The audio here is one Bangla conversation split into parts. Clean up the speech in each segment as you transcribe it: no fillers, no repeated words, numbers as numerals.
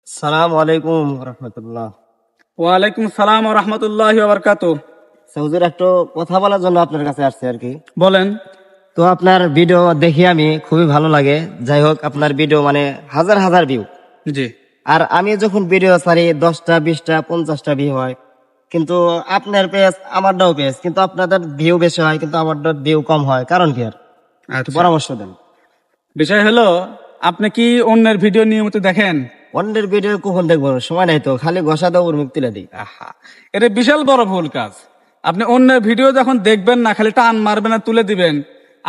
সালাম আলাইকুম রহমতুল্লাহ। ওয়ালাইকুম সালাম ওয়া রাহমাতুল্লাহি ওয়া বারাকাতুহু। হুজুর, একটু কথা বলার জন্য আপনার কাছে আসছে আর কি। বলেন। তো আপনার ভিডিও দেখি আমি, খুবই ভালো লাগে। যাই হোক, আপনার ভিডিও মানে হাজার হাজার ভিউ। জি। আর আমি যখন ভিডিও ছাড়ি 10টা 20টা 50টা ভিউ হয়, কিন্তু আপনার পেজ আমারটাও পেজ, কিন্তু আপনাদের ভিউ বেশি হয় কিন্তু আমারটার ভিউ কম হয়, কারণ কি? আর একটু আচ্ছা, পরামর্শ দেন। বিষয় হলো, আপনি কি অন্যের ভিডিও নিয়মিত দেখেন? অন্যের ভিডিও কখন দেখবো? সময় নাই তো, খালি ঘষা দেবো মুখ তুলে দিই। আহা, এটা বিশাল বড় ভুল কাজ। আপনি অন্যের ভিডিও যখন দেখবেন না, খালি টান মারবেন আর তুলে দিবেন,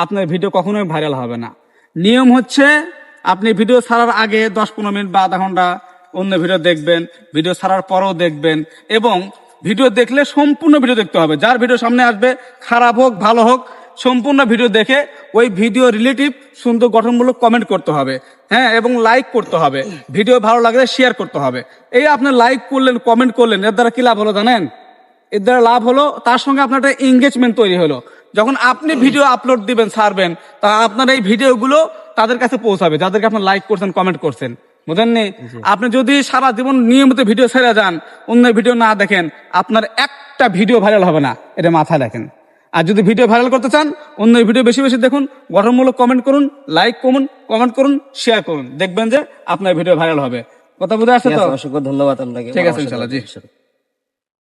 আপনার ভিডিও কখনোই ভাইরাল হবে না। নিয়ম হচ্ছে, আপনি ভিডিও ছাড়ার আগে 10-15 মিনিট বা আধা ঘন্টা অন্য ভিডিও দেখবেন, ভিডিও ছাড়ার পরেও দেখবেন, এবং ভিডিও দেখলে সম্পূর্ণ ভিডিও দেখতে হবে। যার ভিডিও সামনে আসবে, খারাপ হোক ভালো হোক, সম্পূর্ণ ভিডিও দেখে ওই ভিডিও রিলেটিভ সুন্দর গঠনমূলক কমেন্ট করতে হবে, হ্যাঁ, এবং লাইক করতে হবে। ভিডিও ভালো লাগলে শেয়ার করতে হবে। এই আপনি লাইক করলেন, কমেন্ট করলেন, এর দ্বারা কি লাভ হলো জানেন? এর দ্বারা লাভ হলো, তার সঙ্গে আপনার একটা এঙ্গেজমেন্ট তৈরি হলো। যখন আপনি ভিডিও আপলোড দিবেন, ছাড়বেন, তা আপনার এই ভিডিওগুলো তাদের কাছে পৌঁছাবে, যাদেরকে আপনি লাইক করছেন, কমেন্ট করছেন। বুঝেননি? আপনি যদি সারা জীবন নিয়মিত ভিডিও ছেড়ে যান, অন্য ভিডিও না দেখেন, আপনার একটা ভিডিও ভাইরাল হবে না, এটা মাথায় রাখেন। আর যদি ভিডিও ভাইরাল করতে চান, অন্য ভিডিও বেশি বেশি দেখুন, গঠনমূলক কমেন্ট করুন, লাইক করুন, কমেন্ট করুন, শেয়ার করুন, দেখবেন যে আপনার ভিডিও ভাইরাল হবে। কথা বুঝে আসছে তো? অসংখ্য ধন্যবাদ আপনাকে। ঠিক আছে, ইনশাআল্লাহ। জি।